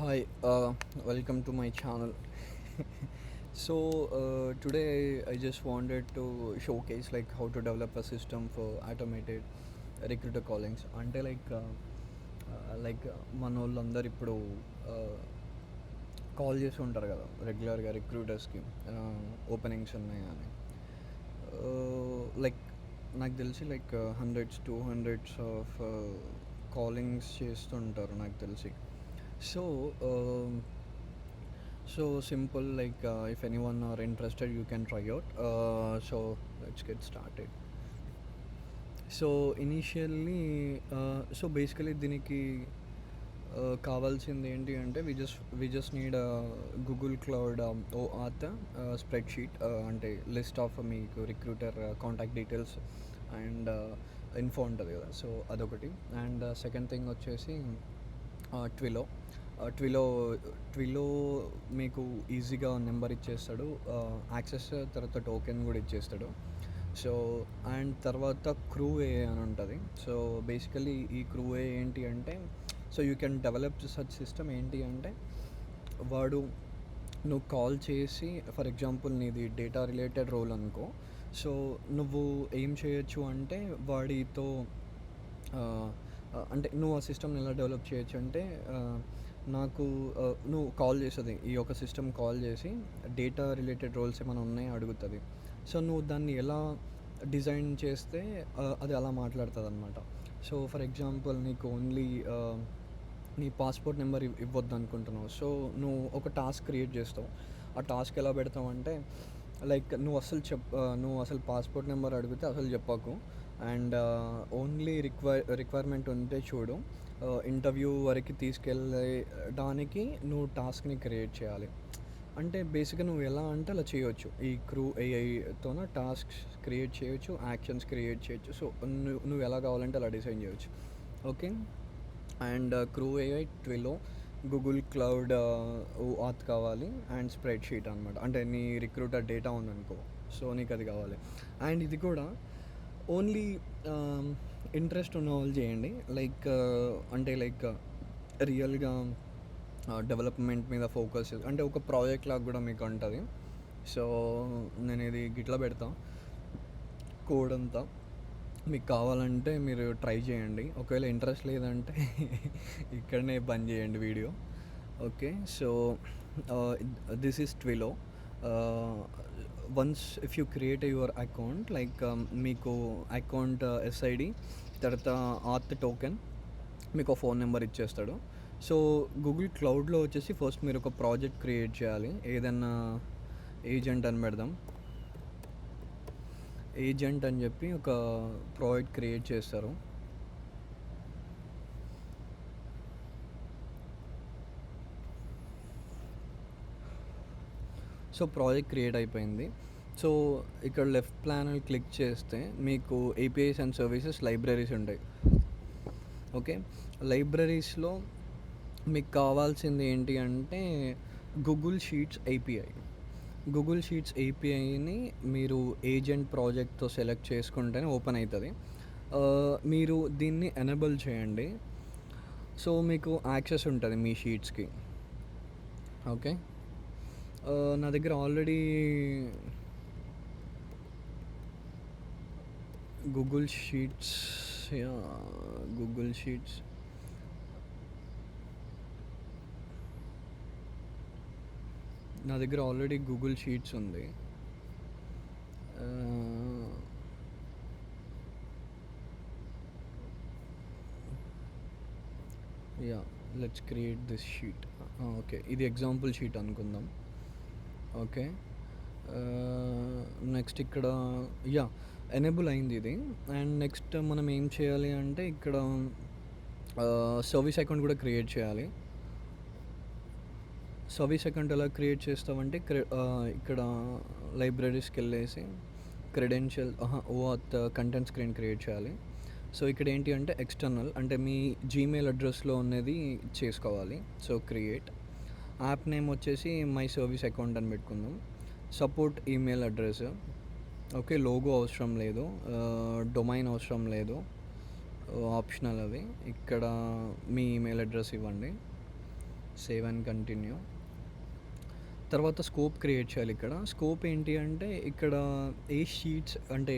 Hi, welcome to my channel. Today I just wanted to showcase like how to develop a system for automated recruiter callings. అంటే మన వాళ్ళందరూ ఇప్పుడు call చేసి ఉంటారు కదా రెగ్యులర్గా రిక్రూటర్స్కి ఓపెనింగ్స్ ఉన్నాయి అని. లైక్ నాకు తెలిసి హండ్రెడ్స్ ఆఫ్ కాలింగ్స్ చేస్తుంటారు నాకు తెలిసి. So simple, if anyone are interested, you can try out. So let's get started. So initially, so basically దీనికి కావాల్సింది ఏంటి అంటే we just need Google cloud OAuth spreadsheet, అంటే లిస్ట్ ఆఫ్ మీకు recruiter contact details and info ఉంటుంది కదా. So అదొకటి. And second thing వచ్చేసి ట్విలో. ట్విలో ట్విలో మీకు ఈజీగా నెంబర్ ఇచ్చేస్తాడు, యాక్సెస్ తర్వాత టోకెన్ కూడా ఇచ్చేస్తాడు. సో అండ్ తర్వాత క్రూ ఏ అని ఉంటుంది. సో బేసికలీ ఈ క్రూ ఏ ఏంటి అంటే, so you can develop such system. ఏంటి అంటే వాడు నువ్వు కాల్ చేసి, ఫర్ ఎగ్జాంపుల్ నీది డేటా రిలేటెడ్ రోల్ అనుకో. సో నువ్వు ఏం చేయొచ్చు అంటే వాడితో అంటే నువ్వు ఆ సిస్టమ్ని ఎలా డెవలప్ చేయొచ్చు అంటే, నాకు నువ్వు కాల్ చేస్తుంది, ఈ యొక్క సిస్టమ్ కాల్ చేసి డేటా రిలేటెడ్ రోల్స్ ఏమైనా ఉన్నాయో అడుగుతుంది. సో నువ్వు దాన్ని ఎలా డిజైన్ చేస్తే అది అలా మాట్లాడుతుంది అనమాట. సో ఫర్ ఎగ్జాంపుల్ నీకు ఓన్లీ నీ పాస్పోర్ట్ నెంబర్ ఇవ్వద్దు అనుకుంటున్నావు. సో నువ్వు ఒక టాస్క్ క్రియేట్ చేస్తావు. ఆ టాస్క్ ఎలా పెడతావు అంటే, నువ్వు అసలు పాస్పోర్ట్ నెంబర్ అడిగితే అసలు చెప్పకు. అండ్ ఓన్లీ రిక్వైర్మెంట్ ఉంటే చూడు, ఇంటర్వ్యూ వరకు తీసుకెళ్ళడానికి నువ్వు టాస్క్ని క్రియేట్ చేయాలి. అంటే బేసిక్గా నువ్వు ఎలా అంటే అలా చేయవచ్చు. ఈ క్రూ ఏఐతోన టాస్క్స్ క్రియేట్ చేయొచ్చు, యాక్షన్స్ క్రియేట్ చేయొచ్చు. సో నువ్వు ఎలా కావాలంటే అలా డిజైన్ చేయొచ్చు. Okay. And crew AI, Twilio, Google cloud auth కావాలి, అండ్ స్ప్రెడ్ షీట్ అనమాట. అంటే నీ రిక్రూటర్ డేటా ఉందనుకో, సో నీకు అది కావాలి. అండ్ ఇది కూడా ఓన్లీ ఇంట్రెస్ట్ ఉన్న వాళ్ళు చేయండి. రియల్గా డెవలప్మెంట్ మీద ఫోకస్, అంటే ఒక ప్రాజెక్ట్ లాగా కూడా మీకు ఉంటుంది. సో నేను ఇది గిట్లా పెడతా కోడ్ అంతా. మీకు కావాలంటే మీరు ట్రై చేయండి. ఒకవేళ ఇంట్రెస్ట్ లేదంటే ఇక్కడనే బంద్ చేయండి video. Okay. So this is Twilio. Once if you create your account, మీకు అకౌంట్ ఎస్ఐడి, తర్వాత ఆత్ టోకెన్, మీకు ఫోన్ నెంబర్ ఇచ్చేస్తాడు. సో గూగుల్ క్లౌడ్లో వచ్చేసి ఫస్ట్ మీరు ఒక ప్రాజెక్ట్ క్రియేట్ చేయాలి. ఏదన్నా ఏజెంట్ అని పెడదాం. ఏజెంట్ అని చెప్పి ఒక ప్రాజెక్ట్ క్రియేట్ చేస్తారు. సో ప్రాజెక్ట్ క్రియేట్ అయిపోయింది. సో ఇక్కడ లెఫ్ట్ ప్యానల్ క్లిక్ చేస్తే మీకు ఏపీఐస్ అండ్ సర్వీసెస్ లైబ్రరీస్ ఉంటాయి. ఓకే. లైబ్రరీస్లో మీకు కావాల్సింది ఏంటి అంటే Google sheets API. Google sheets ఏపీఐని మీరు ఏజెంట్ ప్రాజెక్ట్తో సెలెక్ట్ చేసుకుంటేనే ఓపెన్ అవుతుంది. మీరు దీన్ని ఎనేబుల్ చేయండి. సో మీకు యాక్సెస్ ఉంటుంది మీ షీట్స్కి. ఓకే. నా దగ్గర ఆల్రెడీ గూగుల్ షీట్స్ నా దగ్గర ఆల్రెడీ గూగుల్ షీట్స్ ఉంది. Let's create this sheet. Okay, ఇది ఎగ్జాంపుల్ షీట్ అనుకుందాం. ఓకే. నెక్స్ట్ ఇక్కడ ఎనేబుల్ అయింది ఇది. అండ్ నెక్స్ట్ మనం ఏం చేయాలి అంటే ఇక్కడ సర్వీస్ అకౌంట్ కూడా క్రియేట్ చేయాలి. సర్వీస్ అకౌంట్ ఎలా క్రియేట్ చేస్తామంటే, ఇక్కడ లైబ్రరీస్కి వెళ్ళేసి క్రెడెన్షియల్ ఓఆత్ కంటెంట్ స్క్రీన్ క్రియేట్ చేయాలి. సో ఇక్కడ ఏంటి అంటే ఎక్స్టర్నల్, అంటే మీ జీమెయిల్ అడ్రస్లో ఉన్నది చేసుకోవాలి. So create. యాప్ నేమ్ వచ్చేసి మై సర్వీస్ అకౌంట్ అని పెట్టుకుందాం. Support email address. Okay. Logo అవసరం లేదు, డొమైన్ అవసరం లేదు, ఆప్షనల్ అవి. ఇక్కడ మీ ఈమెయిల్ అడ్రస్ ఇవ్వండి. Save and continue. తర్వాత స్కోప్ క్రియేట్ చేయాలి. ఇక్కడ స్కోప్ ఏంటి అంటే ఇక్కడ ఏ షీట్స్ అంటే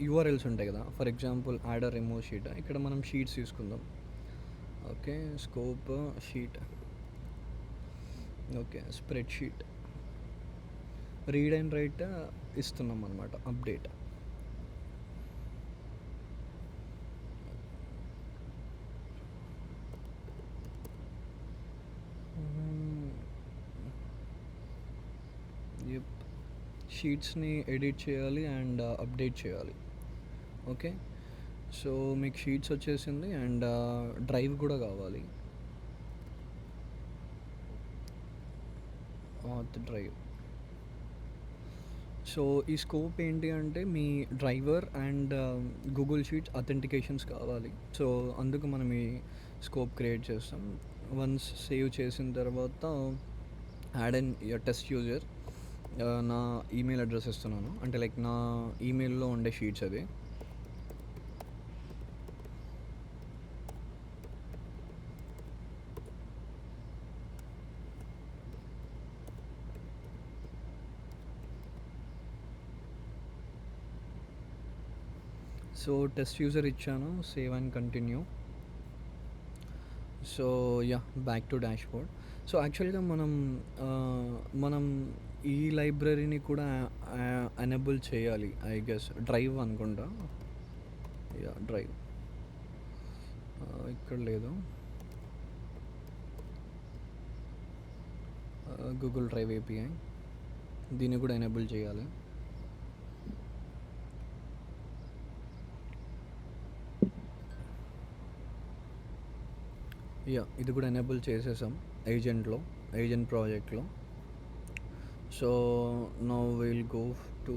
యూఆర్ఎల్స్ ఉంటాయి కదా, for example add uh remove sheet, ఇక్కడ మనం షీట్స్ తీసుకుందాం. Okay, scope sheet. Okay, spreadsheet. Read and write ఇస్తున్నాం అనమాట, అప్డేట్. షీట్స్ని ఎడిట్ చేయాలి అండ్ అప్డేట్ చేయాలి. ఓకే, సో మీకు షీట్స్ వచ్చేసింది అండ్ డ్రైవ్ కూడా కావాలి, ఆత్ డ్రైవ్. సో ఈ స్కోప్ ఏంటి అంటే మీ driver and Google sheets authentications కావాలి. సో అందుకు మనం ఈ స్కోప్ క్రియేట్ చేస్తాం. వన్స్ సేవ్ చేసిన తర్వాత యాడ్ అండ్ టెస్ట్ యూజర్, నా ఈమెయిల్ అడ్రస్ ఇస్తున్నాను, అంటే లైక్ నా ఈమెయిల్లో ఉండే షీట్స్ అది. సో టెస్ట్ యూజర్ ఇచ్చాను, save and continue. So yeah, back to dashboard. So యాక్చువల్గా మనం ఈ లైబ్రరీని కూడా ఎనేబుల్ చేయాలి, ఐ గెస్ డ్రైవ్ అనుకుంటా. యా, డ్రైవ్ ఇక్కడ లేదు. గూగుల్ డ్రైవ్ ఏపీఐ, దీన్ని కూడా ఎనేబుల్ చేయాలి. యా, ఇది కూడా ఎనేబుల్ చేసేసాం ఏజెంట్ ప్రాజెక్ట్లో. So now will go to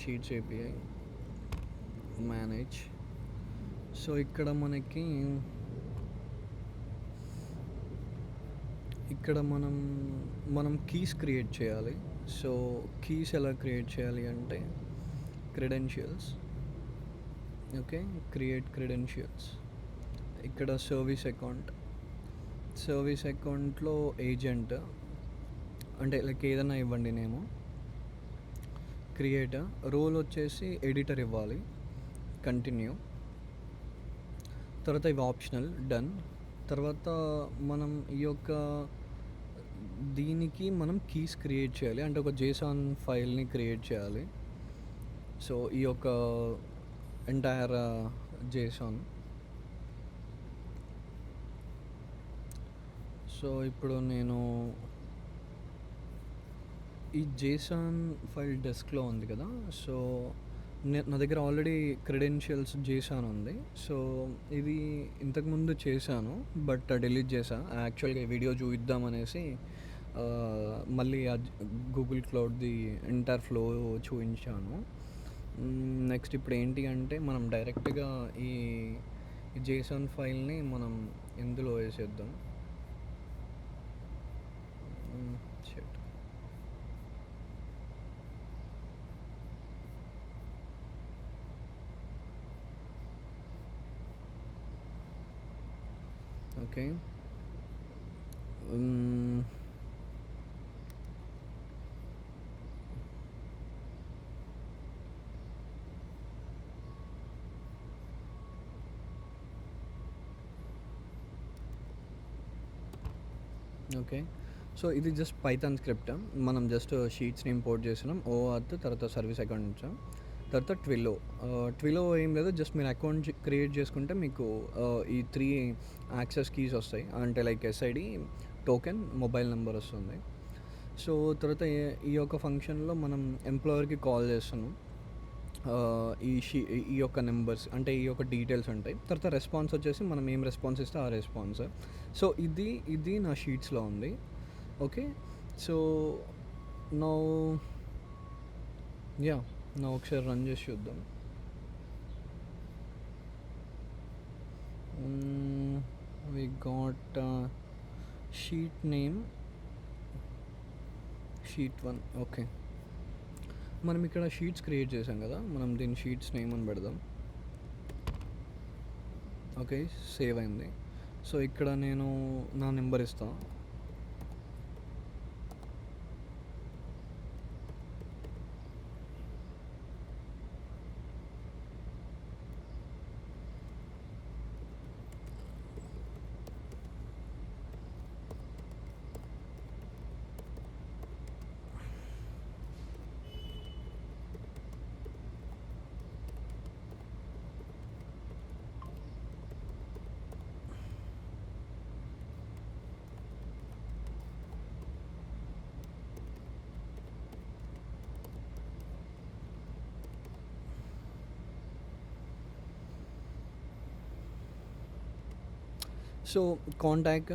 sheets API, manage. So ఇక్కడ మనం కీస్ క్రియేట్ చేయాలి. సో కీస్ ఎలా క్రియేట్ చేయాలి అంటే క్రెడెన్షియల్స్. Okay, create credentials. ఇక్కడ సర్వీస్ అకౌంట్లో ఏజెంట్ అంటే లైక్ ఏదైనా ఇవ్వండి నేము. క్రియేట్ రోల్ వచ్చేసి ఎడిటర్ ఇవ్వాలి, కంటిన్యూ. తర్వాత ఇవి ఆప్షనల్, డన్. తర్వాత మనం దీనికి మనం కీస్ క్రియేట్ చేయాలి, అంటే ఒక జేసాన్ ఫైల్ని క్రియేట్ చేయాలి. సో ఈ యొక్క ఎంటైర్ జేసాన్. సో ఇప్పుడు నేను ఈ జేసాన్ ఫైల్ డెస్క్లో ఉంది కదా, సో నా దగ్గర ఆల్రెడీ క్రెడెన్షియల్స్ జేసాన్ ఉంది. సో ఇది ఇంతకుముందు చేశాను, బట్ డిలీట్ చేశాను. యాక్చువల్గా వీడియో చూద్దామనేసి మళ్ళీ గూగుల్ క్లౌడ్ది ఎంటైర్ ఫ్లో చూపించాను. నెక్స్ట్ ఇప్పుడు ఏంటి అంటే మనం డైరెక్ట్గా ఈ జేసాన్ ఫైల్ని మనం ఇందులో వేసేద్దాం. షిట్. Okay, okay. సో ఇది జస్ట్ పైథాన్ స్క్రిప్ట్. మనం జస్ట్ షీట్స్ని ఇంపోర్ట్ చేసినాం, ఓఆర్త్, తర్వాత సర్వీస్ అకౌంట్ ఇచ్చాం, తర్వాత ట్విలో ఏం లేదు, జస్ట్ మీరు అకౌంట్ క్రియేట్ చేసుకుంటే మీకు ఈ 3 యాక్సెస్ కీస్ వస్తాయి, అంటే like SID, token, mobile number వస్తుంది. సో తర్వాత ఈ యొక్క ఫంక్షన్లో మనం ఎంప్లాయర్కి కాల్ చేస్తున్నాం. ఈ యొక్క నెంబర్స్ అంటే ఈ యొక్క డీటెయిల్స్ ఉంటాయి. తర్వాత రెస్పాన్స్ వచ్చేసి మనం ఏం రెస్పాన్స్ ఇస్తే ఆ రెస్పాన్స్. సో ఇది నా షీట్స్లో ఉంది. ఓకే, సో నౌ ఒకసారి రన్ చేసి చూద్దాం. we got sheet name sheet 1. okay, మనం ఇక్కడ షీట్స్ క్రియేట్ చేసాం కదా, మనం దీని షీట్స్ నేమ్ అని పెడదాం. ఓకే, సేవ్ అయింది. సో ఇక్కడ నేను నా నెంబర్ ఇస్తాను. సో కాంటాక్ట్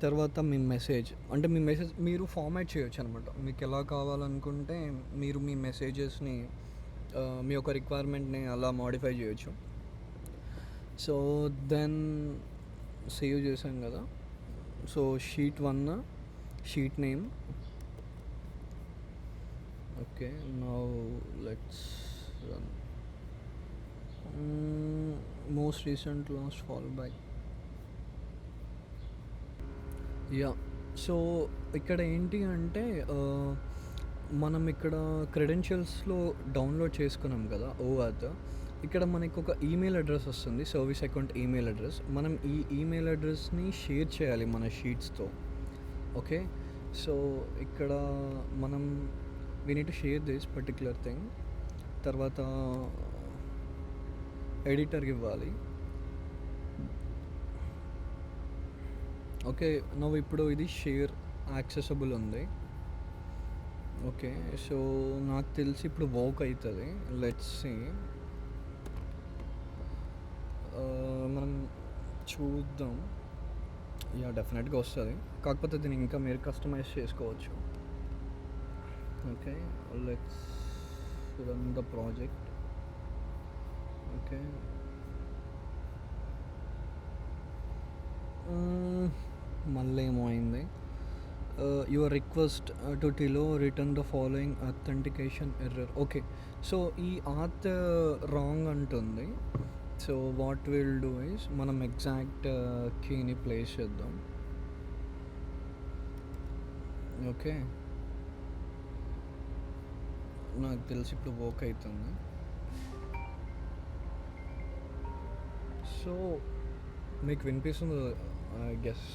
తర్వాత మీ మెసేజ్, అంటే మీ మెసేజ్ మీరు ఫార్మాట్ చేయొచ్చు అనమాట. మీకు ఎలా కావాలనుకుంటే మీరు మీ మెసేజెస్ని మీ యొక్క రిక్వైర్మెంట్ని అలా మోడిఫై చేయొచ్చు. సో దెన్ సేవ్ చేసాం కదా. So sheet 1 sheet name. Okay, now let's run. Most recent last fall back. Yeah, so ఇక్కడ ఏంటి అంటే మనం ఇక్కడ క్రెడెన్షియల్స్లో డౌన్లోడ్ చేసుకున్నాం కదా ఓఆత్. ఇక్కడ మనకు ఒక ఈమెయిల్ అడ్రస్ వస్తుంది, సర్వీస్ అకౌంట్ ఈమెయిల్ అడ్రస్. మనం ఈ ఈమెయిల్ అడ్రస్ని షేర్ చేయాలి మన షీట్స్తో. ఓకే, సో ఇక్కడ మనం we need to share this particular thing. తర్వాత ఎడిటర్కి ఇవ్వాలి. ఓకే, నువ్వు ఇప్పుడు ఇది షేర్ యాక్సెసబుల్ ఉంది. ఓకే, సో నాకు తెలిసి ఇప్పుడు వర్క్ అవుతుంది. లెట్స్ సీ, మనం చూద్దాం. యా, డెఫినెట్గా వస్తుంది. కాకపోతే దీన్ని ఇంకా మీరు కస్టమైజ్ చేసుకోవచ్చు. Okay, let's run the project. Okay, మళ్ళీ ఏమో అయింది. Your request to Twilio return the following authentication error. Okay, so ఈ ఆత్ రాంగ్ అంటుంది. So what will do is మనం ఎగ్జాక్ట్ కీని ప్లేస్ చేద్దాం. ఓకే, నాకు తెలిసి ఇప్పుడు వర్క్ అవుతుంది. సో మీకు వినిపిస్తుంది I guess.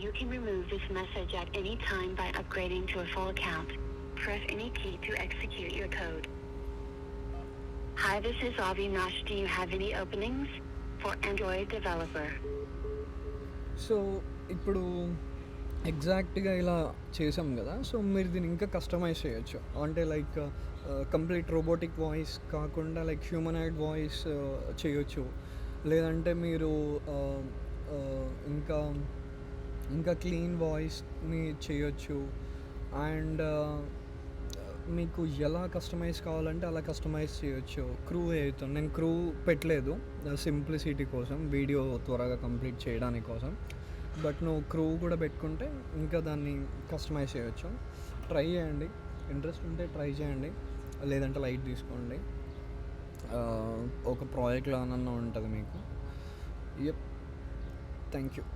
You can remove this message at any time by upgrading to a full account. Press any key to execute your code. Hi, this is Avinash. Do you have any openings for Android developer? So ఇప్పుడు ఎగ్జాక్ట్గా ఇలా చేసాం కదా. So మీరు దీన్ని ఇంకా customise చేయొచ్చు. అంటే లైక్ కంప్లీట్ రోబోటిక్ వాయిస్ కాకుండా లైక్ హ్యూమనాయిడ్ వాయిస్ చేయొచ్చు. లేదంటే మీరు ఇంకా ఇంకా క్లీన్ వాయిస్ని చేయొచ్చు. అండ్ మీకు ఎలా కస్టమైజ్ కావాలంటే అలా కస్టమైజ్ చేయొచ్చు. క్రూ అవుతుంది, నేను క్రూ పెట్టలేదు సింప్లిసిటీ కోసం, వీడియో త్వరగా కంప్లీట్ చేయడానికి కోసం. బట్ నువ్వు క్రూ కూడా పెట్టుకుంటే ఇంకా దాన్ని కస్టమైజ్ చేయొచ్చు. ట్రై చేయండి, ఇంట్రెస్ట్ ఉంటే ట్రై చేయండి, లేదంటే లైట్ తీసుకోండి. ఒక ప్రాజెక్ట్ లానన్నా ఉంటుంది మీకు. Yup, thank you.